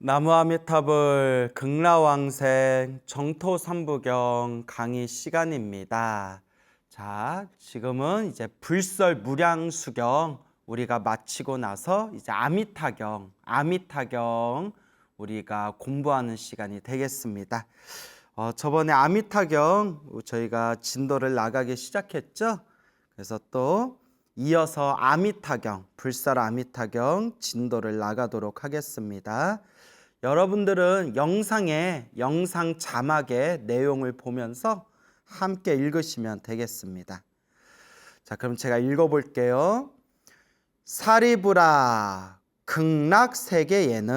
나무아미타불 극라왕생 정토삼부경 강의 시간입니다. 자, 지금은 이제 불설 무량수경 우리가 마치고 나서 이제 아미타경 우리가 공부하는 시간이 되겠습니다. 저번에 아미타경 저희가 진도를 나가기 시작했죠. 그래서 또 이어서 아미타경, 불설 아미타경 진도를 나가도록 하겠습니다. 여러분들은 영상 자막의 내용을 보면서 함께 읽으시면 되겠습니다. 자, 그럼 제가 읽어볼게요. 사리부라 극락세계에는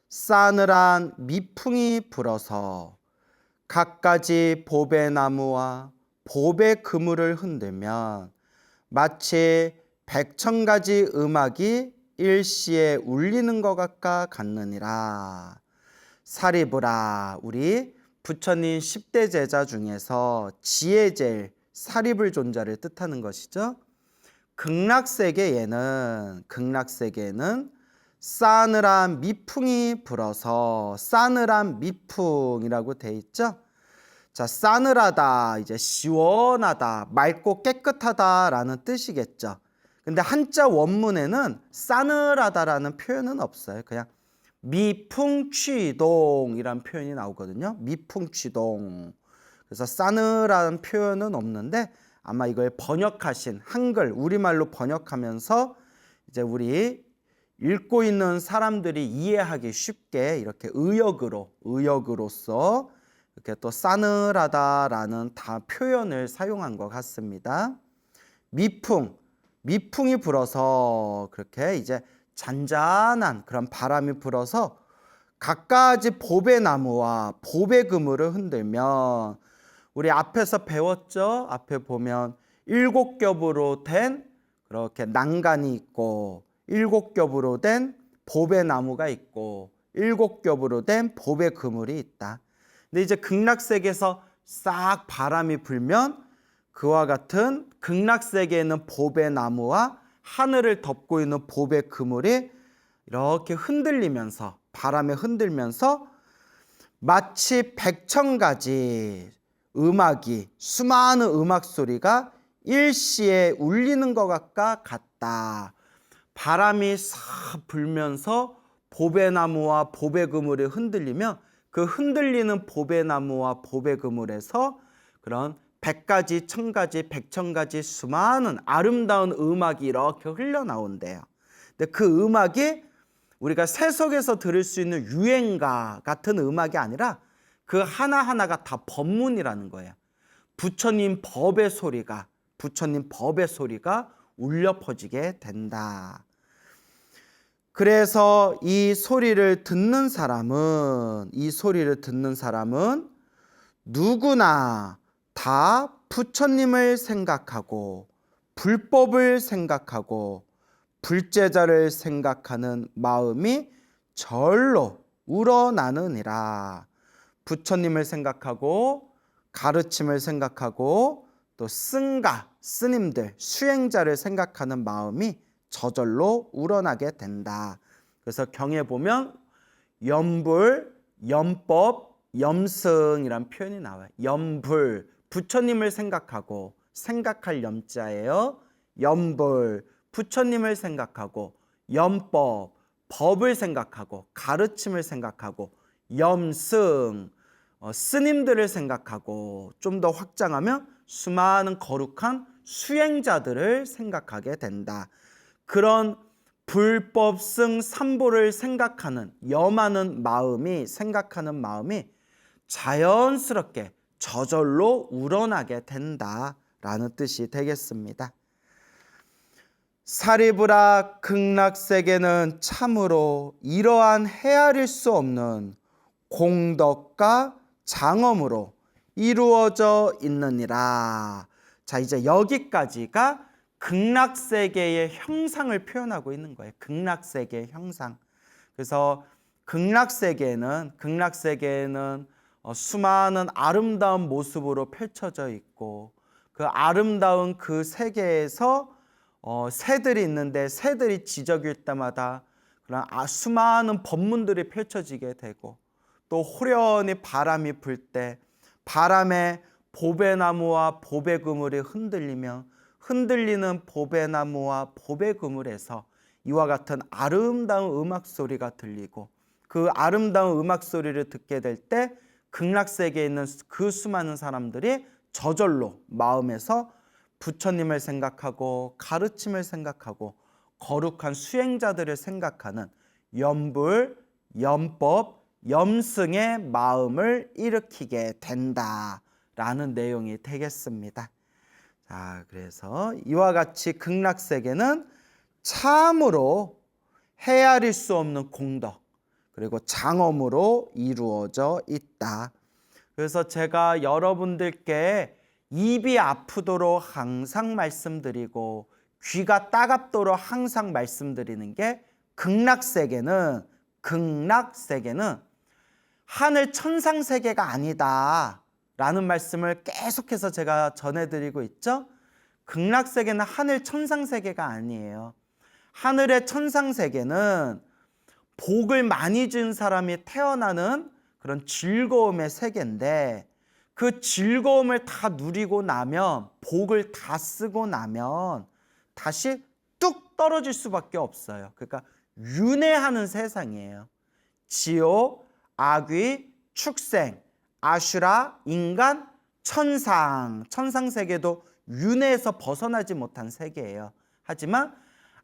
싸늘한 미풍이 불어서 갖가지 보배나무와 보배 그물을 흔들면 마치 100,000가지 음악이 일시에 울리는 것 같느니라. 사리부라, 우리 부처님 10대 제자 중에서 지혜제일 사리불 존자를 뜻하는 것이죠. 극락세계에는 싸늘한 미풍이 불어서, 싸늘한 미풍이라고 돼 있죠. 자, 싸늘하다, 이제 시원하다, 맑고 깨끗하다라는 뜻이겠죠. 근데 한자 원문에는 싸늘하다라는 표현은 없어요. 그냥 미풍취동이란 표현이 나오거든요. 미풍취동. 그래서 싸늘한 표현은 없는데 아마 이걸 번역하신 한글, 우리말로 번역하면서 이제 우리 읽고 있는 사람들이 이해하기 쉽게 이렇게 의역으로서 이렇게 또 싸늘하다라는 표현을 사용한 것 같습니다. 미풍이 불어서 그렇게 이제 잔잔한 그런 바람이 불어서 갖가지 보배나무와 보배 그물을 흔들면, 우리 앞에서 배웠죠? 앞에 보면 7겹으로 된 그렇게 난간이 있고 7겹으로 된 보배나무가 있고 7겹으로 된 보배 그물이 있다. 근데 이제 극락세계에서 싹 바람이 불면 그와 같은 극락세계에는 보배나무와 하늘을 덮고 있는 보배 그물이 이렇게 흔들리면서, 바람에 흔들면서 마치 100,000가지 음악이, 수많은 음악 소리가 일시에 울리는 것 같다. 바람이 싹 불면서 보배나무와 보배 그물이 흔들리면 그 흔들리는 보배나무와 보배 그물에서 그런 100가지, 1000가지, 100,000가지 수많은 아름다운 음악이 이렇게 흘러나온대요. 근데 그 음악이 우리가 세속에서 들을 수 있는 유행가 같은 음악이 아니라 그 하나하나가 다 법문이라는 거예요. 부처님 법의 소리가 울려 퍼지게 된다. 그래서 이 소리를 듣는 사람은 누구나 다 부처님을 생각하고 불법을 생각하고 불제자를 생각하는 마음이 절로 우러나느니라. 부처님을 생각하고 가르침을 생각하고 또 스님들, 수행자를 생각하는 마음이 저절로 우러나게 된다. 그래서 경에 보면 염불, 염법, 염승이란 표현이 나와요. 염불, 부처님을 생각하고, 생각할 염자예요. 염불, 부처님을 생각하고, 염법, 법을 생각하고, 가르침을 생각하고, 염승, 스님들을 생각하고, 좀 더 확장하면 수많은 거룩한 수행자들을 생각하게 된다. 그런 불법승 삼보를 생각하는 생각하는 마음이 자연스럽게 저절로 우러나게 된다라는 뜻이 되겠습니다. 사리부라 극락세계는 참으로 이러한 헤아릴 수 없는 공덕과 장엄으로 이루어져 있느니라. 자, 이제 여기까지가 극락세계의 형상을 표현하고 있는 거예요. 극락세계의 형상. 그래서 극락세계에는 수많은 아름다운 모습으로 펼쳐져 있고, 그 아름다운 그 세계에서 새들이 있는데 새들이 지저귀를 때마다 그런 수많은 법문들이 펼쳐지게 되고, 또 호련히 바람이 불 때 바람에 보배나무와 보배그물이 흔들리며 흔들리는 보배나무와 보배그물에서 이와 같은 아름다운 음악 소리가 들리고, 그 아름다운 음악 소리를 듣게 될 때 극락세계에 있는 그 수많은 사람들이 저절로 마음에서 부처님을 생각하고 가르침을 생각하고 거룩한 수행자들을 생각하는 염불, 염법, 염승의 마음을 일으키게 된다라는 내용이 되겠습니다. 자, 그래서 이와 같이 극락세계는 참으로 헤아릴 수 없는 공덕, 그리고 장엄으로 이루어져 있다. 그래서 제가 여러분들께 입이 아프도록 항상 말씀드리고 귀가 따갑도록 항상 말씀드리는 게, 극락세계는 하늘 천상세계가 아니다 라는 말씀을 계속해서 제가 전해드리고 있죠. 극락세계는 하늘 천상세계가 아니에요. 하늘의 천상세계는 복을 많이 준 사람이 태어나는 그런 즐거움의 세계인데, 그 즐거움을 다 누리고 나면, 복을 다 쓰고 나면 다시 뚝 떨어질 수밖에 없어요. 그러니까 윤회하는 세상이에요. 지옥, 악귀, 축생, 아슈라, 인간, 천상세계도 윤회에서 벗어나지 못한 세계예요. 하지만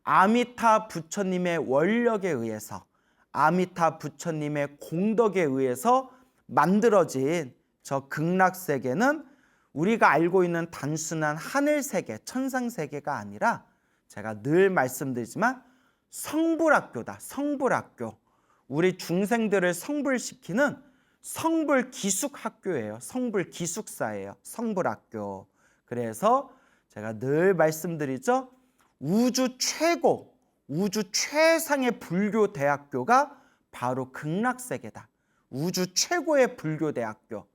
아미타 부처님의 원력에 의해서, 아미타 부처님의 공덕에 의해서 만들어진 저 극락세계는 우리가 알고 있는 단순한 하늘세계, 천상세계가 아니라, 제가 늘 말씀드리지만 성불학교다. 성불학교. 우리 중생들을 성불시키는 성불기숙학교예요. 성불기숙사예요. 성불학교. 그래서 제가 늘 말씀드리죠. 우주 최고, 우주 최상의 불교 대학교가 바로 극락세계다. 우주 최고의 불교 대학교,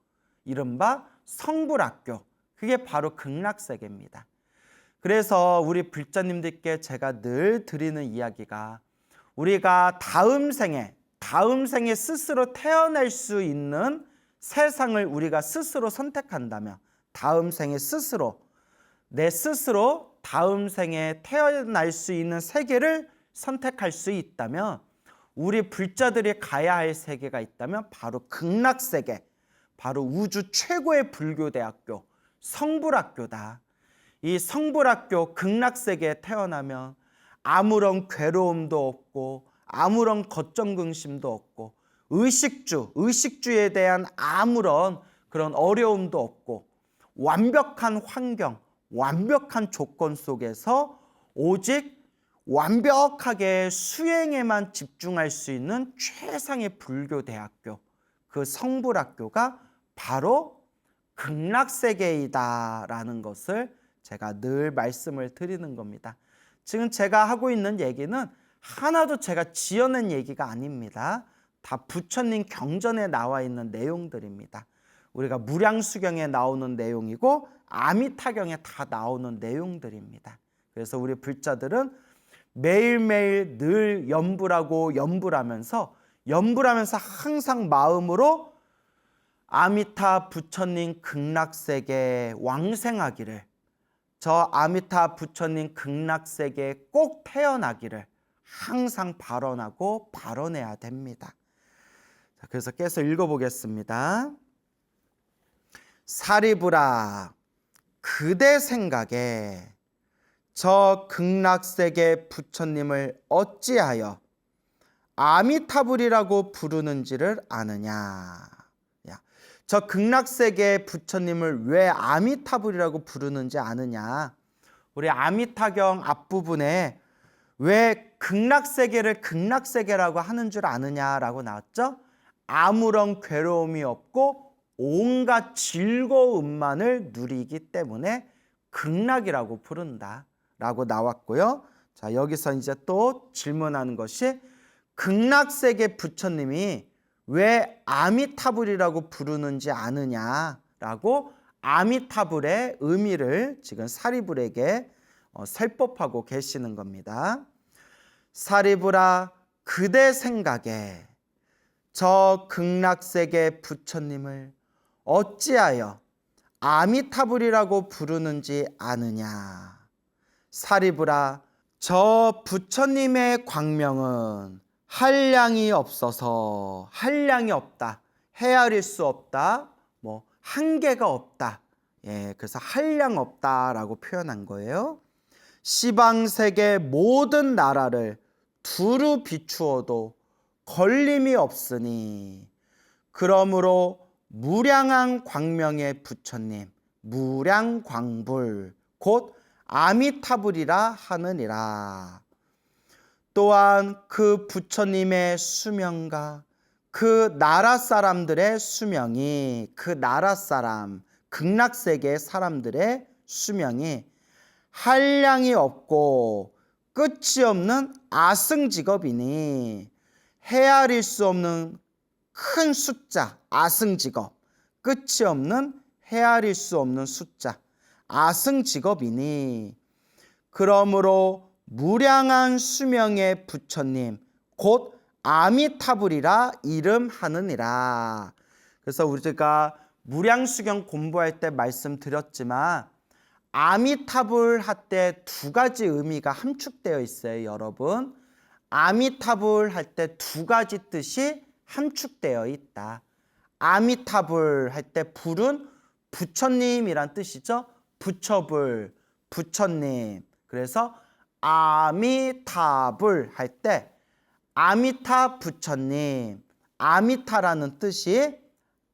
이른바 성불학교, 그게 바로 극락세계입니다. 그래서 우리 불자님들께 제가 늘 드리는 이야기가, 우리가 다음 생에 스스로 태어날 수 있는 세상을 우리가 스스로 선택한다면, 다음 생에 내 스스로 다음 생에 태어날 수 있는 세계를 선택할 수 있다면, 우리 불자들이 가야 할 세계가 있다면 바로 극락세계, 바로 우주 최고의 불교대학교 성불학교다. 이 성불학교 극락세계에 태어나면 아무런 괴로움도 없고 아무런 걱정긍심도 없고 의식주에 대한 아무런 그런 어려움도 없고, 완벽한 환경, 완벽한 조건 속에서 오직 완벽하게 수행에만 집중할 수 있는 최상의 불교대학교, 그 성불학교가 바로 극락세계이다라는 것을 제가 늘 말씀을 드리는 겁니다. 지금 제가 하고 있는 얘기는 하나도 제가 지어낸 얘기가 아닙니다. 다 부처님 경전에 나와 있는 내용들입니다. 우리가 무량수경에 나오는 내용이고 아미타경에 다 나오는 내용들입니다. 그래서 우리 불자들은 매일매일 늘 염불하면서 항상 마음으로 아미타 부처님 극락세계에 왕생하기를, 저 아미타 부처님 극락세계에 꼭 태어나기를 항상 발언하고 발언해야 됩니다. 그래서 계속 읽어보겠습니다. 사리부라, 그대 생각에 저 극락세계 부처님을 어찌하여 아미타불이라고 부르는지를 아느냐. 저 극락세계 부처님을 왜 아미타불이라고 부르는지 아느냐. 우리 아미타경 앞부분에 왜 극락세계를 극락세계라고 하는 줄 아느냐라고 나왔죠. 아무런 괴로움이 없고 온갖 즐거움만을 누리기 때문에 극락이라고 부른다 라고 나왔고요. 자, 여기서 이제 또 질문하는 것이, 극락세계 부처님이 왜 아미타불이라고 부르는지 아느냐라고 아미타불의 의미를 지금 사리불에게 설법하고 계시는 겁니다. 사리불아, 그대 생각에 저 극락세계 부처님을 어찌하여 아미타불이라고 부르는지 아느냐. 사리부라, 저 부처님의 광명은 한량이 없어서, 한량이 없다, 헤아릴 수 없다, 뭐 한계가 없다. 그래서 한량 없다라고 표현한 거예요. 시방세계 모든 나라를 두루 비추어도 걸림이 없으니, 그러므로 무량한 광명의 부처님, 무량광불 곧 아미타불이라 하느니라. 또한 그 부처님의 수명과 그 나라 사람들의 수명이, 그 나라 사람, 극락세계 사람들의 수명이 한량이 없고 끝이 없는 아승직업이니, 헤아릴 수 없는 큰 숫자, 아승직업, 끝이 없는 헤아릴 수 없는 숫자, 아승직업이니, 그러므로 무량한 수명의 부처님 곧 아미타불이라 이름하느니라. 그래서 우리가 무량수경 공부할 때 말씀드렸지만, 아미타불 할 때 두 가지 의미가 함축되어 있어요, 여러분. 아미타불 할 때 두 가지 뜻이 함축되어 있다. 아미타불 할 때 불은 부처님이란 뜻이죠. 부처불, 부처님. 그래서 아미타불 할 때 아미타 부처님, 아미타라는 뜻이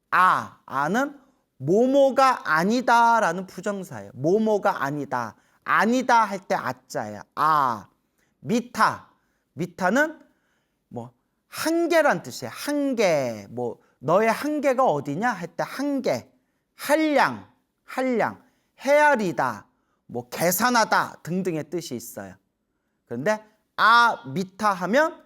아는 모모가 아니다라는 부정사예요. 모모가 아니다. 아니다 할 때 아자예요. 미타는 뭐 한계란 뜻이에요. 한계. 뭐 너의 한계가 어디냐 할 때 한계. 한량, 헤아리다, 뭐 계산하다 등등의 뜻이 있어요. 그런데 미타 하면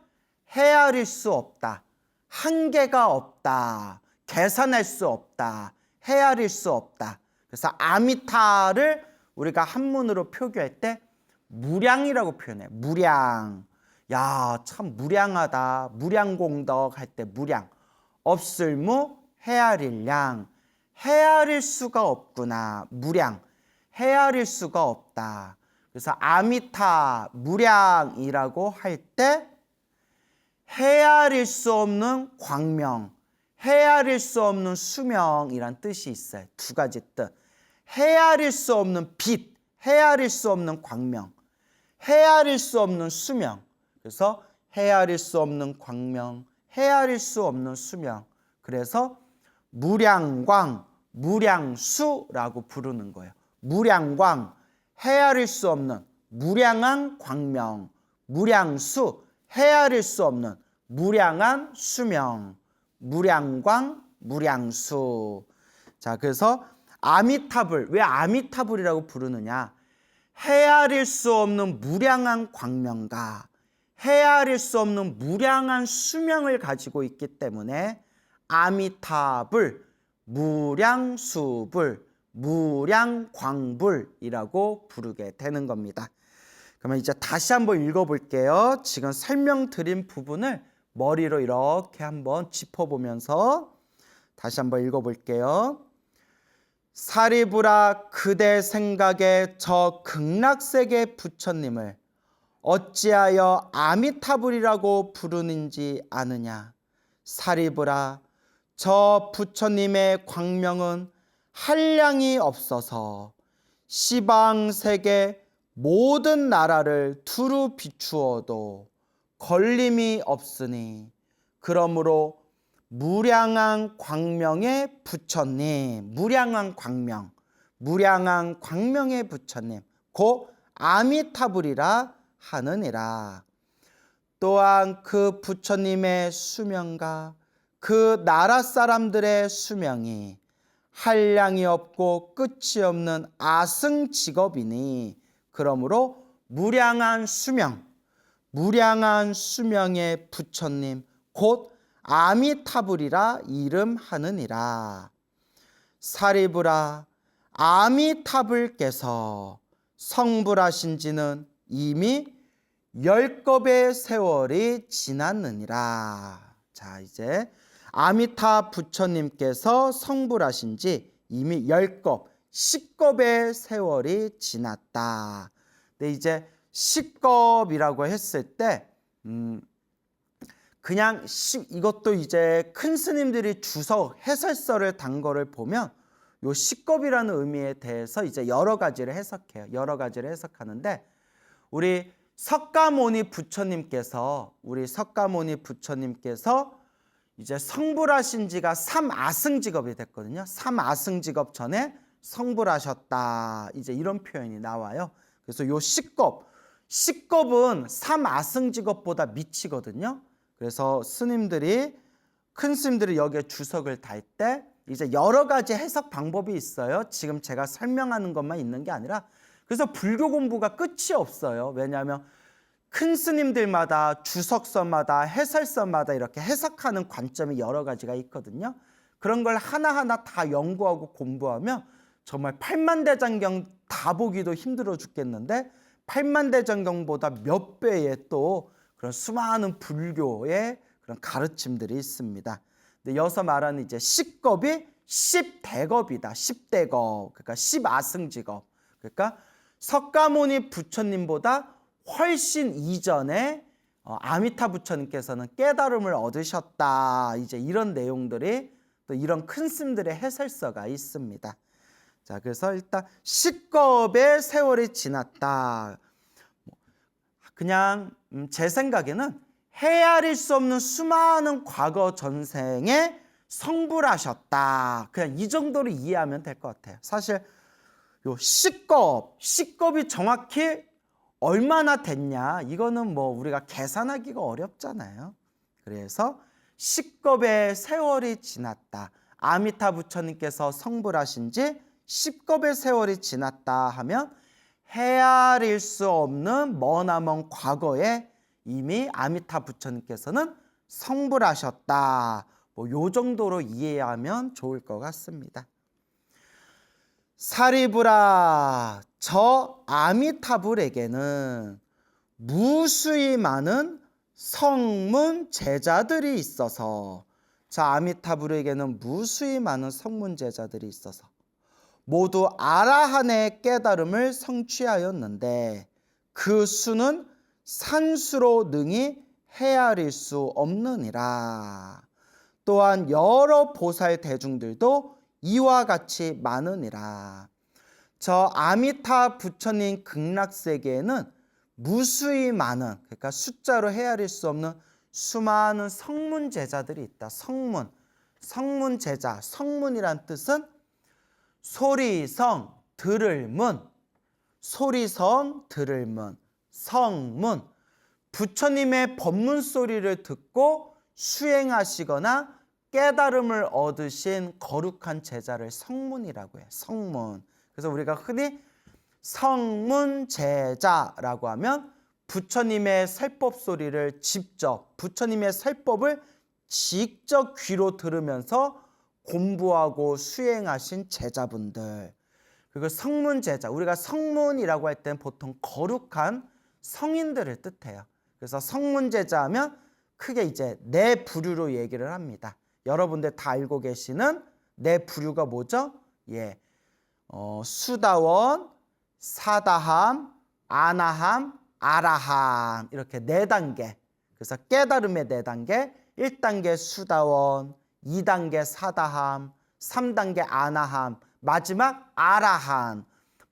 헤아릴 수 없다, 한계가 없다, 계산할 수 없다, 헤아릴 수 없다. 그래서 아미타를 우리가 한문으로 표기할 때 무량이라고 표현해요. 무량. 야, 참 무량하다. 무량공덕 할 때 무량. 없을무 헤아릴 양. 헤아릴 수가 없구나. 무량. 헤아릴 수가 없다. 그래서 아미타 무량이라고 할 때 헤아릴 수 없는 광명, 헤아릴 수 없는 수명이란 뜻이 있어요. 두 가지 뜻. 헤아릴 수 없는 빛, 헤아릴 수 없는 광명, 헤아릴 수 없는 수명. 그래서 헤아릴 수 없는 광명, 헤아릴 수 없는 수명. 그래서 무량광, 무량수라고 부르는 거예요. 무량광, 헤아릴 수 없는 무량한 광명, 무량수, 헤아릴 수 없는 무량한 수명, 무량광, 무량수. 자, 그래서 아미타불, 왜 아미타불이라고 부르느냐? 헤아릴 수 없는 무량한 광명과 헤아릴 수 없는 무량한 수명을 가지고 있기 때문에 아미타불, 무량수불, 무량광불이라고 부르게 되는 겁니다. 그러면 이제 다시 한번 읽어볼게요. 지금 설명드린 부분을 머리로 이렇게 한번 짚어보면서 다시 한번 읽어볼게요. 사리부라, 그대 생각에 저 극락세계 부처님을 어찌하여 아미타불이라고 부르는지 아느냐. 사리부라, 저 부처님의 광명은 한량이 없어서 시방세계 모든 나라를 두루 비추어도 걸림이 없으니, 그러므로 무량한 광명의 부처님, 무량한 광명, 무량한 광명의 부처님 곧 아미타불이라 하느니라. 또한 그 부처님의 수명과 그 나라 사람들의 수명이 한량이 없고 끝이 없는 아승직업이니, 그러므로 무량한 수명, 무량한 수명의 부처님 곧 아미타불이라 이름하느니라. 사리부라, 아미타불께서 성불하신 지는 이미 10겁의 세월이 지났느니라. 자, 이제 아미타 부처님께서 성불하신 지 이미 10겁, 10겁의 세월이 지났다. 근데 이제 10겁이라고 했을 때 그냥 이것도 이제 큰 스님들이 주석 해설서를 단 거를 보면 요 10겁이라는 의미에 대해서 이제 여러 가지를 해석해요. 여러 가지를 해석하는데 우리 석가모니 부처님께서 이제 성불하신 지가 삼아승직업이 됐거든요. 삼아승직업 전에 성불하셨다. 이제 이런 표현이 나와요. 그래서 요 10겁은 삼아승직업보다 미치거든요. 그래서 큰 스님들이 여기에 주석을 달 때 이제 여러 가지 해석 방법이 있어요. 지금 제가 설명하는 것만 있는 게 아니라 그래서 불교 공부가 끝이 없어요. 왜냐하면 큰 스님들마다 주석서마다 해설서마다 이렇게 해석하는 관점이 여러 가지가 있거든요. 그런 걸 하나하나 다 연구하고 공부하면 정말 팔만대장경 다 보기도 힘들어 죽겠는데 팔만대장경보다 몇 배의 또 그런 수많은 불교의 그런 가르침들이 있습니다. 근데 여기서 말하는 이제 10겁이 10대겁이다. 10대겁. 그러니까 10아승직업. 그러니까 석가모니 부처님보다 훨씬 이전에 아미타 부처님께서는 깨달음을 얻으셨다. 이제 이런 내용들이 또 이런 큰 스님들의 해설서가 있습니다. 자, 그래서 일단 10겁의 세월이 지났다. 그냥 제 생각에는 헤아릴 수 없는 수많은 과거 전생에 성불하셨다. 그냥 이 정도로 이해하면 될 것 같아요. 사실 요 10겁이 정확히 얼마나 됐냐 이거는 뭐 우리가 계산하기가 어렵잖아요. 그래서 10겁의 세월이 지났다. 아미타 부처님께서 성불하신 지 10겁의 세월이 지났다 하면 헤아릴 수 없는 머나먼 과거에 이미 아미타 부처님께서는 성불하셨다. 뭐 요 정도로 이해하면 좋을 것 같습니다. 사리부라, 저 아미타불에게는 무수히 많은 성문 제자들이 있어서 아미타불에게는 무수히 많은 성문 제자들이 있어서 모두 아라한의 깨달음을 성취하였는데 그 수는 산수로 능히 헤아릴 수 없느니라. 또한 여러 보살 대중들도 이와 같이 많으니라. 저 아미타 부처님 극락세계에는 무수히 많은, 그러니까 숫자로 헤아릴 수 없는 수많은 성문 제자들이 있다. 성문 제자, 성문이란 뜻은 소리성, 들을 문, 소리성, 들을 문, 성문. 부처님의 법문 소리를 듣고 수행하시거나 깨달음을 얻으신 거룩한 제자를 성문이라고 해요. 성문. 그래서 우리가 흔히 성문제자라고 하면 부처님의 설법 소리를 부처님의 설법을 직접 귀로 들으면서 공부하고 수행하신 제자분들. 그리고 성문제자, 우리가 성문이라고 할 때는 보통 거룩한 성인들을 뜻해요. 그래서 성문제자 하면 크게 이제 네 부류로 얘기를 합니다. 여러분들 다 알고 계시는 네 부류가 뭐죠? 예, 수다원, 사다함, 아나함, 아라함 이렇게 네 단계. 그래서 깨달음의 네 단계. 1단계 수다원, 2단계 사다함, 3단계 아나함, 마지막 아라한.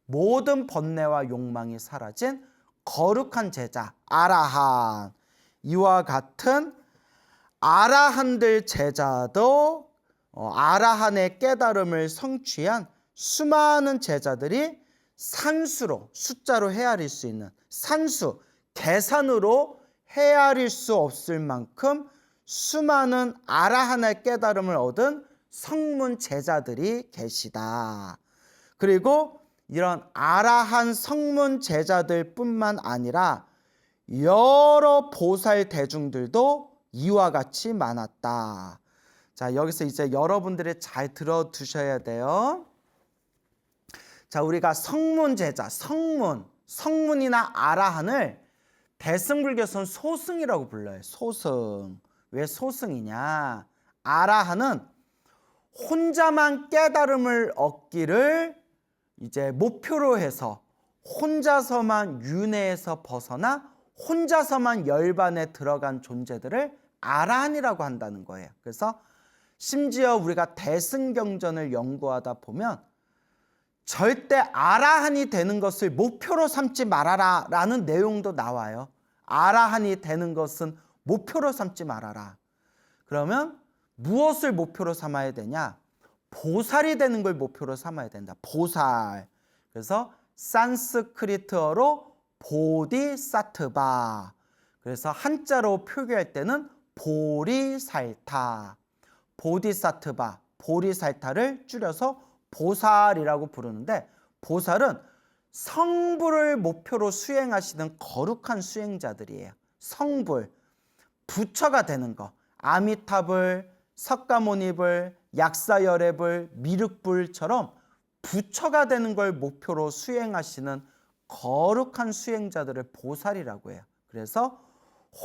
모든 번뇌와 욕망이 사라진 거룩한 제자 아라한. 이와 같은 아라한들 제자도 아라한의 깨달음을 성취한 수많은 제자들이 산수로, 숫자로 헤아릴 수 있는 산수, 계산으로 헤아릴 수 없을 만큼 수많은 아라한의 깨달음을 얻은 성문 제자들이 계시다. 그리고 이런 아라한 성문 제자들 뿐만 아니라 여러 보살 대중들도 이와 같이 많았다. 자, 여기서 이제 여러분들이 잘 들어두셔야 돼요. 자, 우리가 성문 제자, 성문이나 아라한을 대승불교에서는 소승이라고 불러요. 소승. 왜 소승이냐? 아라한은 혼자만 깨달음을 얻기를 이제 목표로 해서 혼자서만 윤회에서 벗어나 혼자서만 열반에 들어간 존재들을 아라한이라고 한다는 거예요. 그래서 심지어 우리가 대승경전을 연구하다 보면 절대 아라한이 되는 것을 목표로 삼지 말아라 라는 내용도 나와요. 아라한이 되는 것은 목표로 삼지 말아라. 그러면 무엇을 목표로 삼아야 되냐? 보살이 되는 걸 목표로 삼아야 된다. 보살. 그래서 산스크리트어로 보디사트바. 그래서 한자로 표기할 때는 보리살타. 보디사트바, 보리살타를 줄여서 보살이라고 부르는데, 보살은 성불을 목표로 수행하시는 거룩한 수행자들이에요. 성불, 부처가 되는 거. 아미타불, 석가모니불, 약사열애불, 미륵불처럼 부처가 되는 걸 목표로 수행하시는 거룩한 수행자들을 보살이라고 해요. 그래서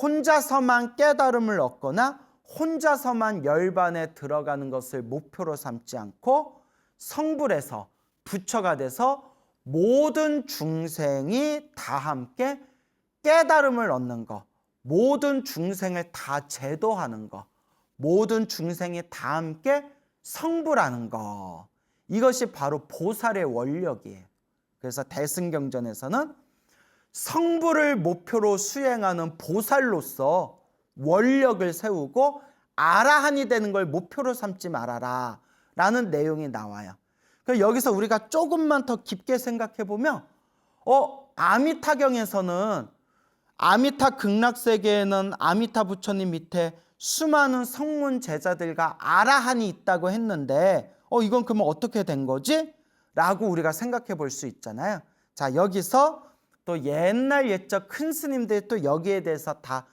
혼자서만 깨달음을 얻거나 혼자서만 열반에 들어가는 것을 목표로 삼지 않고 성불에서 부처가 돼서 모든 중생이 다 함께 깨달음을 얻는 것, 모든 중생을 다 제도하는 것, 모든 중생이 다 함께 성불하는 것, 이것이 바로 보살의 원력이에요. 그래서 대승경전에서는 성불을 목표로 수행하는 보살로서 원력을 세우고 아라한이 되는 걸 목표로 삼지 말아라 라는 내용이 나와요. 그래서 여기서 우리가 조금만 더 깊게 생각해 보면 아미타경에서는 아미타 극락세계에는 아미타 부처님 밑에 수많은 성문 제자들과 아라한이 있다고 했는데 이건 그러면 어떻게 된 거지? 라고 우리가 생각해 볼 수 있잖아요. 자, 여기서 또 옛날 옛적 큰 스님들이 또 여기에 대해서 다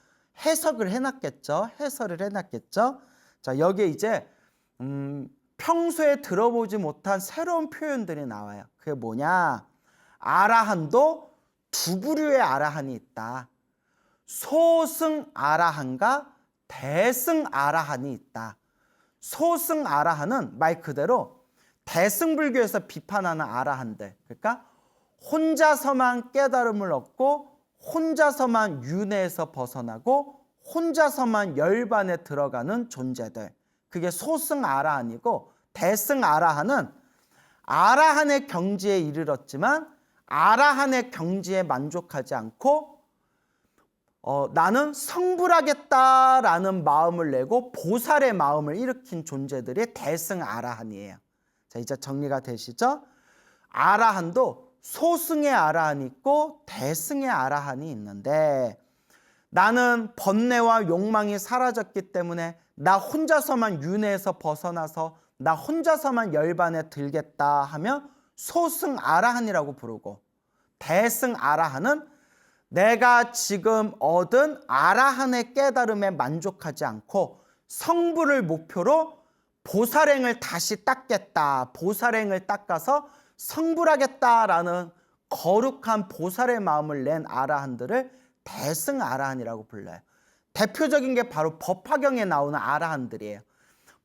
해석을 해놨겠죠. 해설을 해놨겠죠. 자, 여기에 이제 평소에 들어보지 못한 새로운 표현들이 나와요. 그게 뭐냐? 아라한도 두 부류의 아라한이 있다. 소승 아라한과 대승 아라한이 있다. 소승 아라한은 말 그대로 대승불교에서 비판하는 아라한들, 그러니까 혼자서만 깨달음을 얻고 혼자서만 윤회에서 벗어나고 혼자서만 열반에 들어가는 존재들, 그게 소승 아라한이고, 대승 아라한은 아라한의 경지에 이르렀지만 아라한의 경지에 만족하지 않고 나는 성불하겠다라는 마음을 내고 보살의 마음을 일으킨 존재들이 대승 아라한이에요. 자, 이제 정리가 되시죠? 아라한도 소승의 아라한이 있고 대승의 아라한이 있는데, 나는 번뇌와 욕망이 사라졌기 때문에 나 혼자서만 윤회에서 벗어나서 나 혼자서만 열반에 들겠다 하면 소승 아라한이라고 부르고, 대승 아라한은 내가 지금 얻은 아라한의 깨달음에 만족하지 않고 성불을 목표로 보살행을 다시 닦겠다, 보살행을 닦아서 성불하겠다라는 거룩한 보살의 마음을 낸 아라한들을 대승 아라한이라고 불러요. 대표적인 게 바로 법화경에 나오는 아라한들이에요.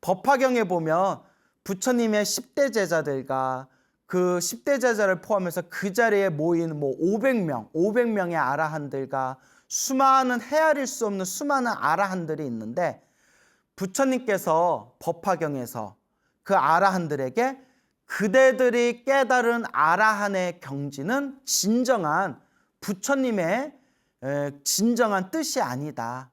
법화경에 보면 부처님의 10대 제자들과 그 10대 제자를 포함해서 그 자리에 모인 500명의 아라한들과 수많은 헤아릴 수 없는 수많은 아라한들이 있는데, 부처님께서 법화경에서 그 아라한들에게 그대들이 깨달은 아라한의 경지는 진정한 부처님의 진정한 뜻이 아니다.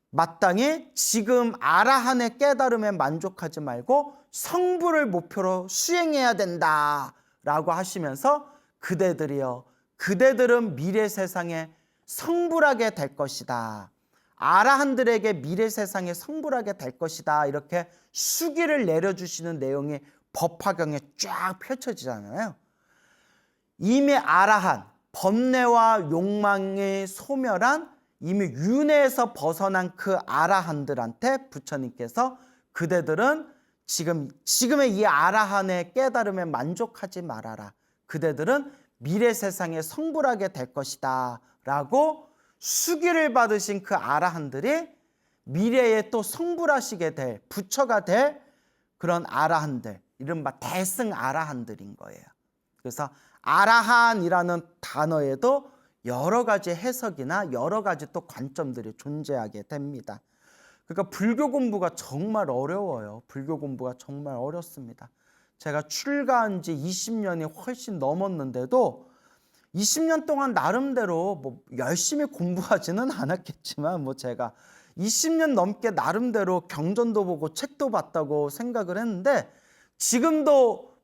마땅히 지금 아라한의 깨달음에 만족하지 말고 성불을 목표로 수행해야 된다라고 하시면서 그대들은 미래 세상에 성불하게 될 것이다. 아라한들에게 미래 세상에 성불하게 될 것이다. 이렇게 수기를 내려주시는 내용이 법화경에 쫙 펼쳐지잖아요. 이미 아라한, 번뇌와 욕망이 소멸한 이미 윤회에서 벗어난 그 아라한들한테 부처님께서 그대들은 지금의 이 아라한의 깨달음에 만족하지 말아라. 그대들은 미래 세상에 성불하게 될 것이다 라고 수기를 받으신 그 아라한들이 미래에 또 성불하시게 될, 부처가 될 그런 아라한들, 이른바 대승 아라한들인 거예요. 그래서 아라한이라는 단어에도 여러 가지 해석이나 여러 가지 또 관점들이 존재하게 됩니다. 그러니까 불교 공부가 정말 어려워요. 불교 공부가 정말 어렵습니다. 제가 출가한 지 20년이 훨씬 넘었는데도 20년 동안 나름대로 뭐 열심히 공부하지는 않았겠지만 뭐 제가 20년 넘게 나름대로 경전도 보고 책도 봤다고 생각을 했는데 지금도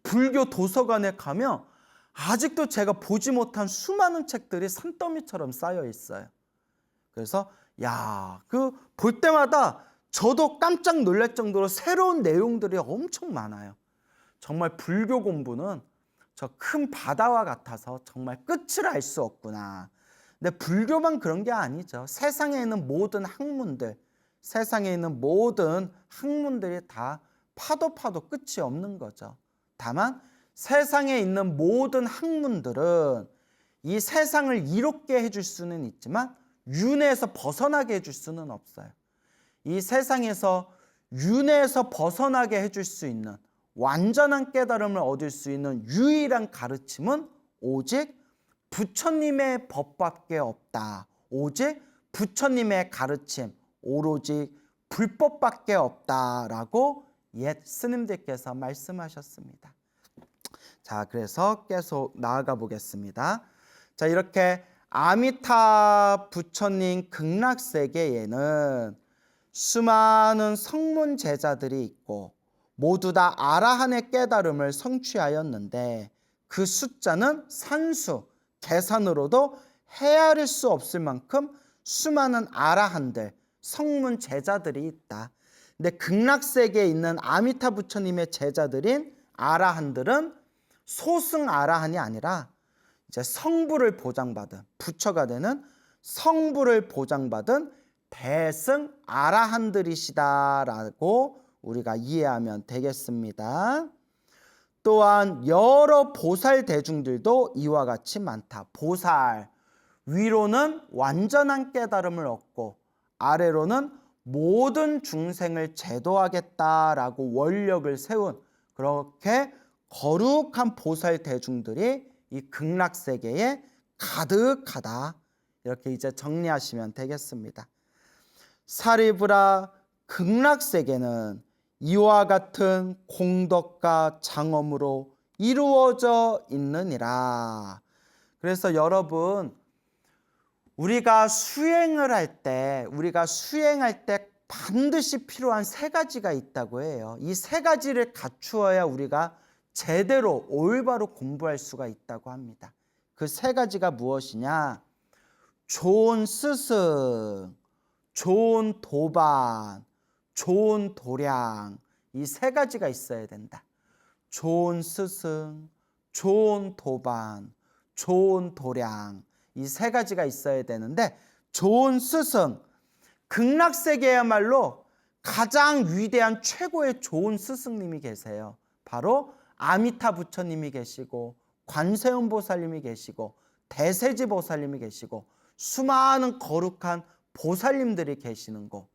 불교 도서관에 가면 아직도 제가 보지 못한 수많은 책들이 산더미처럼 쌓여 있어요. 그래서 그 볼 때마다 저도 깜짝 놀랄 정도로 새로운 내용들이 엄청 많아요. 정말 불교 공부는 저 큰 바다와 같아서 정말 끝을 알 수 없구나. 근데 불교만 그런 게 아니죠. 세상에 있는 모든 학문들, 세상에 있는 모든 학문들이 다 파도 끝이 없는 거죠. 다만 세상에 있는 모든 학문들은 이 세상을 이롭게 해줄 수는 있지만 윤회에서 벗어나게 해줄 수는 없어요. 이 세상에서 윤회에서 벗어나게 해줄 수 있는 완전한 깨달음을 얻을 수 있는 유일한 가르침은 오직 부처님의 법밖에 없다. 오직 부처님의 가르침, 오로지 불법밖에 없다라고 옛 스님들께서 말씀하셨습니다. 자, 그래서 계속 나아가 보겠습니다. 자, 이렇게 아미타 부처님 극락세계에는 수많은 성문 제자들이 있고 모두 다 아라한의 깨달음을 성취하였는데 그 숫자는 산수, 계산으로도 헤아릴 수 없을 만큼 수많은 아라한들, 성문 제자들이 있다. 근데 극락세계에 있는 아미타 부처님의 제자들인 아라한들은 소승 아라한이 아니라 이제 성부를 보장받은, 부처가 되는 성부를 보장받은 대승 아라한들이시다라고 우리가 이해하면 되겠습니다. 또한 여러 보살 대중들도 이와 같이 많다. 보살, 위로는 완전한 깨달음을 얻고 아래로는 모든 중생을 제도하겠다라고 원력을 세운 그렇게 거룩한 보살 대중들이 이 극락세계에 가득하다. 이렇게 이제 정리하시면 되겠습니다. 사리부라, 극락세계는 이와 같은 공덕과 장엄으로 이루어져 있느니라. 그래서 여러분, 우리가 수행을 할 때 반드시 필요한 세 가지가 있다고 해요. 이 세 가지를 갖추어야 우리가 제대로 올바로 공부할 수가 있다고 합니다. 그 세 가지가 무엇이냐? 좋은 스승, 좋은 도반, 좋은 도량, 이 세 가지가 있어야 된다. 좋은 스승, 좋은 도반, 좋은 도량, 이 세 가지가 있어야 되는데 좋은 스승, 극락세계야말로 가장 위대한 최고의 좋은 스승님이 계세요. 바로 아미타 부처님이 계시고 관세음 보살님이 계시고 대세지 보살님이 계시고 수많은 거룩한 보살님들이 계시는 곳.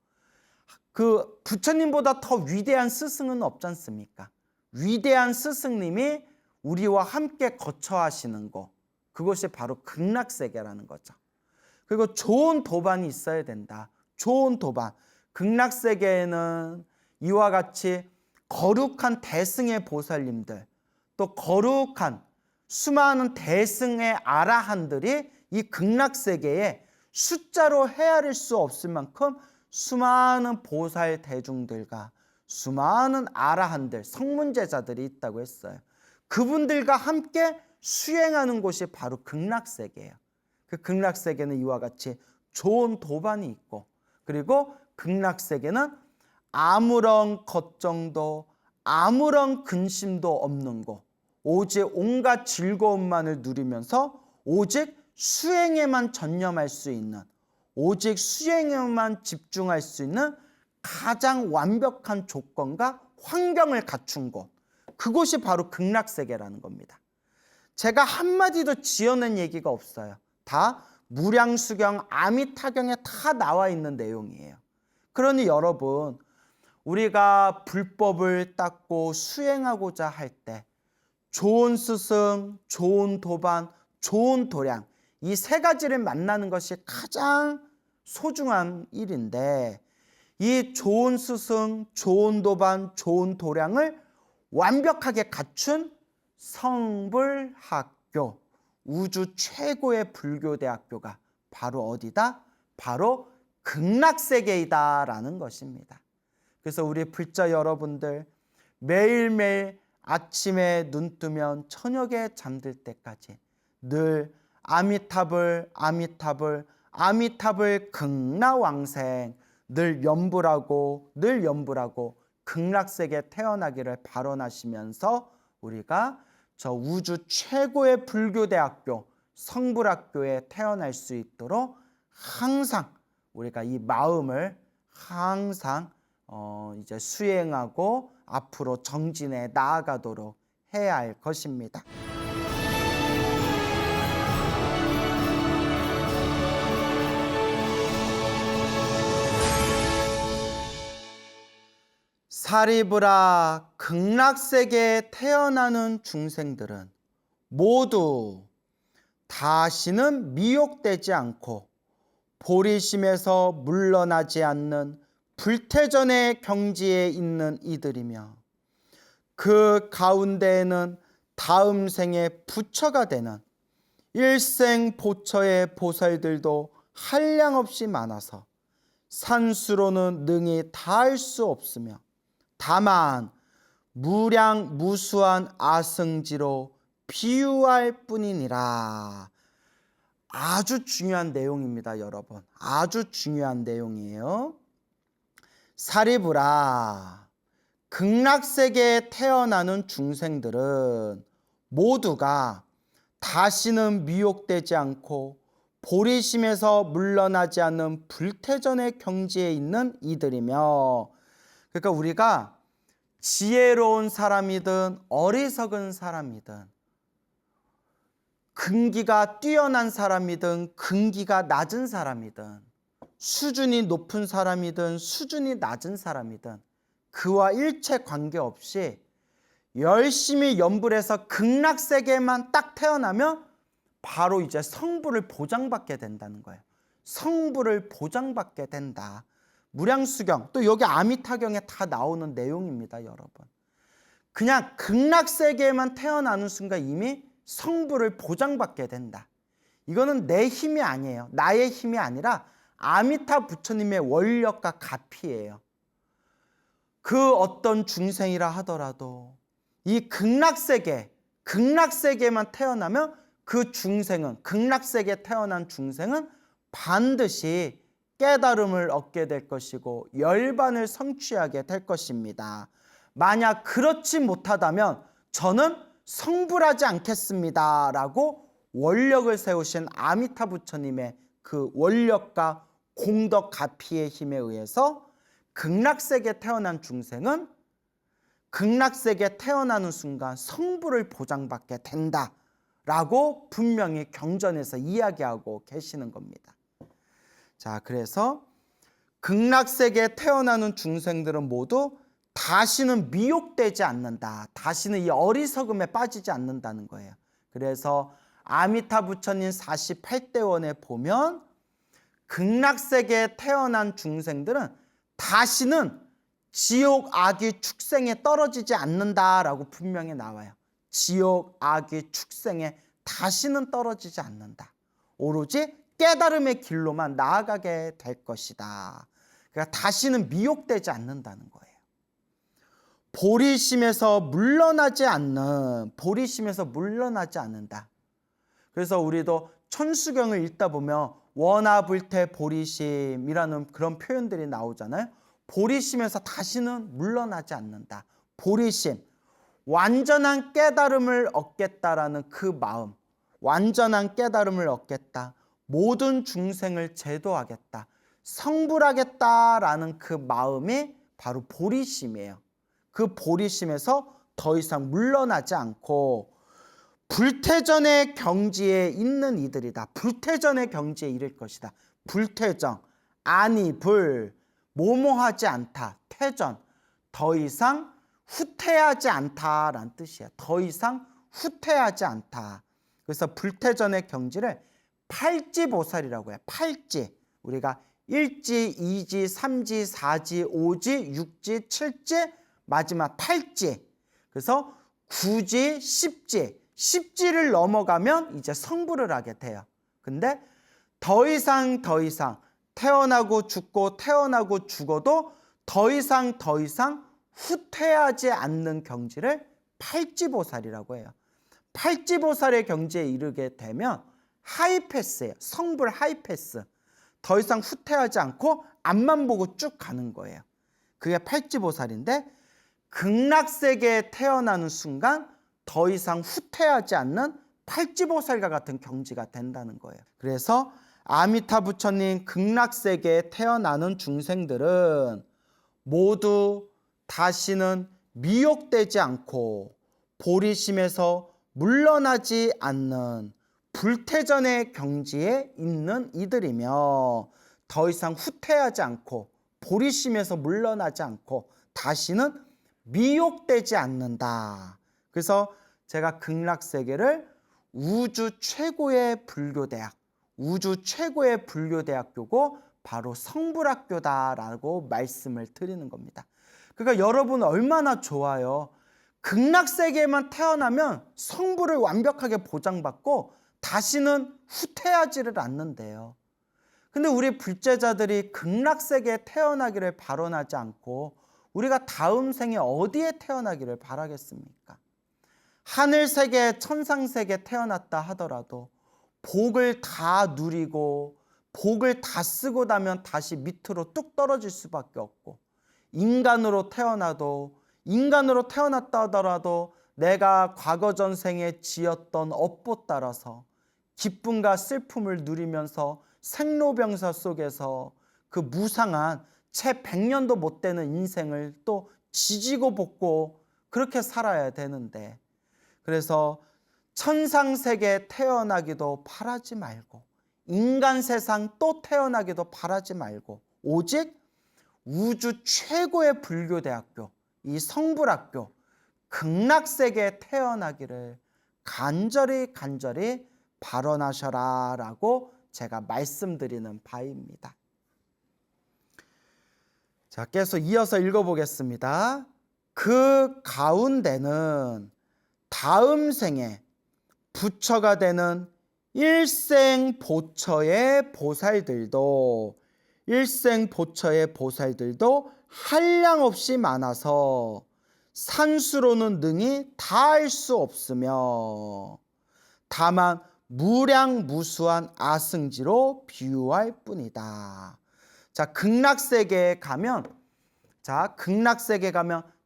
그 부처님보다 더 위대한 스승은 없지 않습니까? 위대한 스승님이 우리와 함께 거처하시는 곳. 그것이 바로 극락세계라는 거죠. 그리고 좋은 도반이 있어야 된다. 좋은 도반. 극락세계에는 이와 같이 거룩한 대승의 보살님들, 또 거룩한 수많은 대승의 아라한들이 이 극락세계에 숫자로 헤아릴 수 없을 만큼 수많은 보살 대중들과 수많은 아라한들, 성문제자들이 있다고 했어요. 그분들과 함께 수행하는 곳이 바로 극락세계예요. 그 극락세계는 이와 같이 좋은 도반이 있고, 그리고 극락세계는 아무런 걱정도 아무런 근심도 없는 곳, 오직 온갖 즐거움만을 누리면서 오직 수행에만 전념할 수 있는, 오직 수행에만 집중할 수 있는 가장 완벽한 조건과 환경을 갖춘 곳, 그곳이 바로 극락세계라는 겁니다. 제가 한마디도 지어낸 얘기가 없어요. 다 무량수경, 아미타경에 다 나와 있는 내용이에요. 그러니 여러분, 우리가 불법을 닦고 수행하고자 할 때 좋은 스승, 좋은 도반, 좋은 도량, 이 세 가지를 만나는 것이 가장 소중한 일인데, 이 좋은 스승, 좋은 도반, 좋은 도량을 완벽하게 갖춘 성불학교, 우주 최고의 불교대학교가 바로 어디다? 바로 극락세계이다라는 것입니다. 그래서 우리 불자 여러분들, 매일매일 아침에 눈 뜨면 저녁에 잠들 때까지 늘 아미타불 아미타불 아미타불 극락왕생, 늘 연불하고 극락세계에 태어나기를 발언하시면서 우리가 저 우주 최고의 불교대학교 성불학교에 태어날 수 있도록 항상 우리가 이 마음을 항상 이제 수행하고 앞으로 정진해 나아가도록 해야 할 것입니다. 사리부라, 극락세계에 태어나는 중생들은 모두 다시는 미혹되지 않고 보리심에서 물러나지 않는 불태전의 경지에 있는 이들이며, 그 가운데에는 다음 생에 부처가 되는 일생 보처의 보살들도 한량없이 많아서 산수로는 능히 다할 수 없으며, 다만 무량무수한 아승지로 비유할 뿐이니라. 아주 중요한 내용입니다, 여러분. 아주 중요한 내용이에요. 사리부라, 극락세계에 태어나는 중생들은 모두가 다시는 미혹되지 않고 보리심에서 물러나지 않는 불태전의 경지에 있는 이들이며, 그러니까 우리가 지혜로운 사람이든 어리석은 사람이든, 근기가 뛰어난 사람이든 근기가 낮은 사람이든, 수준이 높은 사람이든 수준이 낮은 사람이든 그와 일체 관계없이 열심히 연불해서 극락세계에만 딱 태어나면 바로 이제 성부를 보장받게 된다는 거예요. 성부를 보장받게 된다. 무량수경, 또 여기 아미타경에 다 나오는 내용입니다, 여러분. 그냥 극락세계에만 태어나는 순간 이미 성부를 보장받게 된다. 이거는 내 힘이 아니에요. 나의 힘이 아니라 아미타 부처님의 원력과 가피예요. 그 어떤 중생이라 하더라도 이 극락세계에만 태어나면 그 중생은, 극락세계에 태어난 중생은 반드시 깨달음을 얻게 될 것이고 열반을 성취하게 될 것입니다. 만약 그렇지 못하다면 저는 성불하지 않겠습니다 라고 원력을 세우신 아미타 부처님의 그 원력과 공덕 가피의 힘에 의해서 극락세계에 태어난 중생은 극락세계에 태어나는 순간 성불을 보장받게 된다라고 분명히 경전에서 이야기하고 계시는 겁니다. 자, 그래서 극락세계에 태어나는 중생들은 모두 다시는 미혹되지 않는다. 다시는 이 어리석음에 빠지지 않는다는 거예요. 그래서 아미타 부처님 48대원에 보면 극락세계에 태어난 중생들은 다시는 지옥 악의 축생에 떨어지지 않는다라고 분명히 나와요. 지옥 악의 축생에 다시는 떨어지지 않는다. 오로지 깨달음의 길로만 나아가게 될 것이다. 그러니까 다시는 미혹되지 않는다는 거예요. 보리심에서 물러나지 않는다. 그래서 우리도 천수경을 읽다 보면 원하불태 보리심이라는 그런 표현들이 나오잖아요. 보리심에서 다시는 물러나지 않는다. 보리심, 완전한 깨달음을 얻겠다라는 그 마음, 완전한 깨달음을 얻겠다. 모든 중생을 제도하겠다. 성불하겠다라는 그 마음이 바로 보리심이에요. 그 보리심에서 더 이상 물러나지 않고 불태전의 경지에 있는 이들이다. 불태전의 경지에 이를 것이다. 불태전, 아니 불, 뭐뭐하지 않다. 태전, 더 이상 후퇴하지 않다라는 뜻이에요. 더 이상 후퇴하지 않다. 그래서 불태전의 경지를 팔지보살이라고 해요. 팔지. 우리가 1지, 2지, 3지, 4지, 5지, 6지, 7지, 마지막 8지. 그래서 9지, 10지. 10지를 넘어가면 이제 성불을 하게 돼요. 근데 더 이상 태어나고 죽고 태어나고 죽어도 더 이상 후퇴하지 않는 경지를 팔지보살이라고 해요. 팔지보살의 경지에 이르게 되면 하이패스예요. 성불 하이패스. 더 이상 후퇴하지 않고 앞만 보고 쭉 가는 거예요. 그게 팔지보살인데 극락세계에 태어나는 순간 더 이상 후퇴하지 않는 팔지보살과 같은 경지가 된다는 거예요. 그래서 아미타 부처님 극락세계에 태어나는 중생들은 모두 다시는 미혹되지 않고 보리심에서 물러나지 않는 불태전의 경지에 있는 이들이며 더 이상 후퇴하지 않고 보리심에서 물러나지 않고 다시는 미혹되지 않는다. 그래서 제가 극락세계를 우주 최고의 불교대학, 우주 최고의 불교대학교고 바로 성불학교다라고 말씀을 드리는 겁니다. 그러니까 여러분 얼마나 좋아요. 극락세계에만 태어나면 성불을 완벽하게 보장받고 다시는 후퇴하지를 않는데요. 근데 우리 불제자들이 극락세계에 태어나기를 바라지 않고 우리가 다음 생에 어디에 태어나기를 바라겠습니까? 하늘세계, 천상세계에 태어났다 하더라도 복을 다 누리고 복을 다 쓰고 나면 다시 밑으로 뚝 떨어질 수밖에 없고 인간으로 태어났다 하더라도 내가 과거 전생에 지었던 업보 따라서 기쁨과 슬픔을 누리면서 생로병사 속에서 그 무상한 채 100년도 못 되는 인생을 또 지지고 볶고 그렇게 살아야 되는데 그래서 천상세계에 태어나기도 바라지 말고 인간 세상 또 태어나기도 바라지 말고 오직 우주 최고의 불교대학교 이 성불학교 극락세계에 태어나기를 간절히 발언하셔라 라고 제가 말씀드리는 바입니다. 자, 계속 이어서 읽어보겠습니다. 그 가운데는 다음 생에 부처가 되는 일생보처의 보살들도 한량없이 많아서 산수로는 능히 다 알 수 없으며 다만 무량무수한 아승지로 비유할 뿐이다. 자, 극락세계에 가면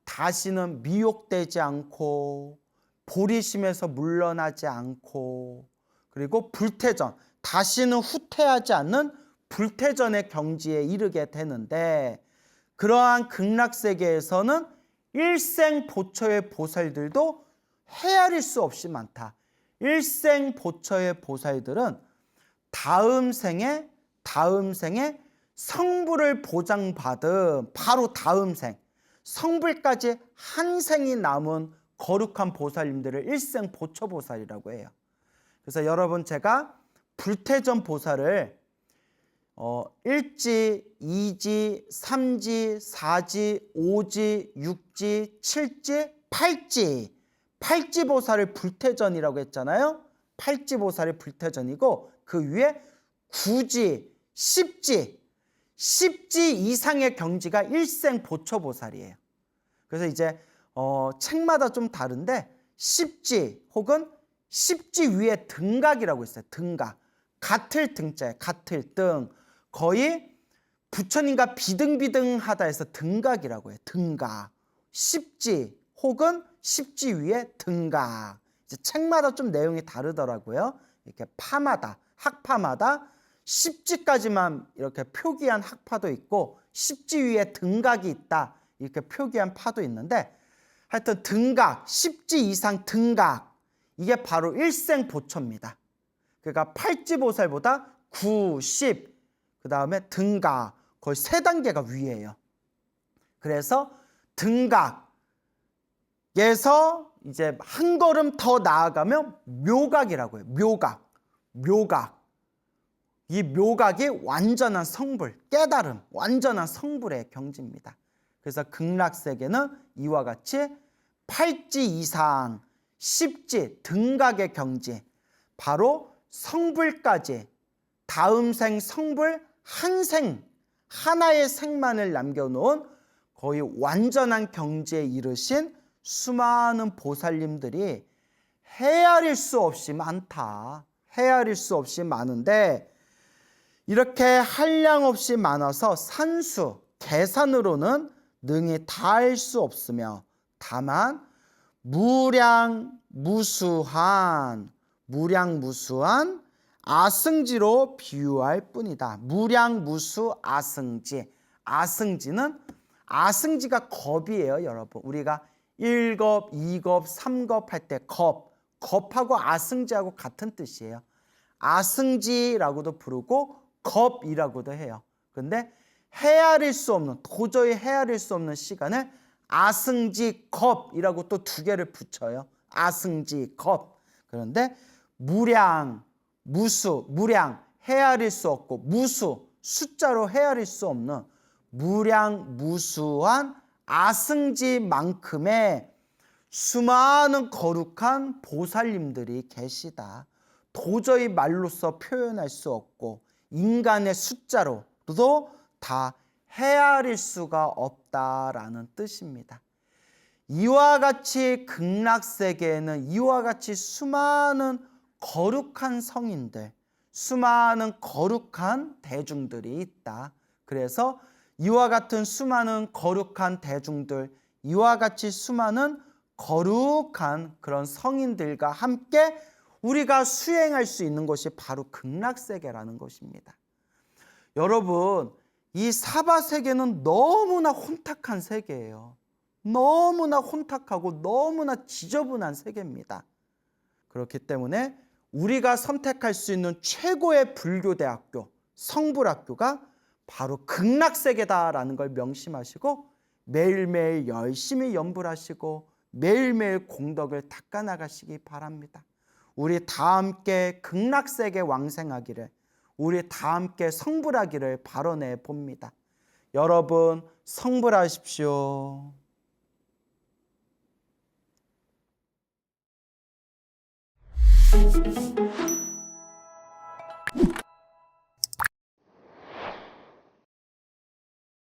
다시는 미혹되지 않고 보리심에서 물러나지 않고 그리고 불태전, 다시는 후퇴하지 않는 불태전의 경지에 이르게 되는데 그러한 극락세계에서는 일생보처의 보살들도 헤아릴 수 없이 많다. 일생보처의 보살들은 다음 생에 성불을 보장받은 바로 다음 생, 성불까지 한 생이 남은 거룩한 보살님들을 일생보처보살이라고 해요. 그래서 여러분 제가 불태전 보살을 1지, 2지, 3지, 4지, 5지, 6지, 7지, 8지 보살을 불태전이라고 했잖아요. 8지 보살이 불태전이고 그 위에 9지, 10지 이상의 경지가 일생보처보살이에요. 그래서 이제 책마다 좀 다른데 10지 혹은 10지 위에 등각이라고 있어요. 등각. 같을 등자예요. 같을 등. 거의 부처님과 비등비등하다 해서 등각이라고 해요. 등각. 10지 혹은 10지 위에 등각. 이제 책마다 좀 내용이 다르더라고요. 이렇게 학파마다 10지까지만 이렇게 표기한 학파도 있고 10지 위에 등각이 있다. 이렇게 표기한 파도 있는데 하여튼 등각, 10지 이상 등각. 이게 바로 일생보초입니다. 그러니까 팔지보살보다 9, 10, 그 다음에 등각, 거의 3단계가 위에요. 그래서 등각에서 이제 한 걸음 더 나아가면 묘각이라고 해요. 묘각. 이 묘각이 완전한 성불, 깨달음, 완전한 성불의 경지입니다. 그래서 극락세계는 이와 같이 팔지 이상, 십지, 등각의 경지, 바로 성불까지, 다음 생 성불 한 생, 하나의 생만을 남겨놓은 거의 완전한 경지에 이르신 수많은 보살님들이 헤아릴 수 없이 많다. 헤아릴 수 없이 많은데 이렇게 한량없이 많아서 산수, 계산으로는 능히 다할 수 없으며 다만 무량무수한 아승지로 비유할 뿐이다. 무량무수 아승지. 아승지가 겁이에요, 여러분. 우리가 1겁, 2겁, 3겁 할 때 겁하고 아승지하고 같은 뜻이에요. 아승지라고도 부르고 겁이라고도 해요. 근데 도저히 헤아릴 수 없는 시간을 아승지 겁이라고 또 2개를 붙여요. 아승지 겁. 그런데 무량, 헤아릴 수 없고 숫자로 헤아릴 수 없는 무량무수한 아승지만큼의 수많은 거룩한 보살님들이 계시다. 도저히 말로써 표현할 수 없고 인간의 숫자로도 다 헤아릴 수가 없다라는 뜻입니다. 이와 같이 극락세계에는 이와 같이 수많은 거룩한 성인들, 수많은 거룩한 대중들이 있다. 그래서 이와 같은 수많은 거룩한 대중들, 이와 같이 수많은 거룩한 그런 성인들과 함께 우리가 수행할 수 있는 것이 바로 극락세계라는 것입니다. 여러분, 이 사바세계는 너무나 혼탁한 세계예요. 너무나 혼탁하고 너무나 지저분한 세계입니다. 그렇기 때문에 우리가 선택할 수 있는 최고의 불교대학교, 성불학교가 바로 극락세계다라는 걸 명심하시고 매일매일 열심히 연불하시고 매일매일 공덕을 닦아나가시기 바랍니다. 우리 다 함께 극락세계 왕생하기를, 우리 다 함께 성불하기를 발언해 봅니다. 여러분 성불하십시오.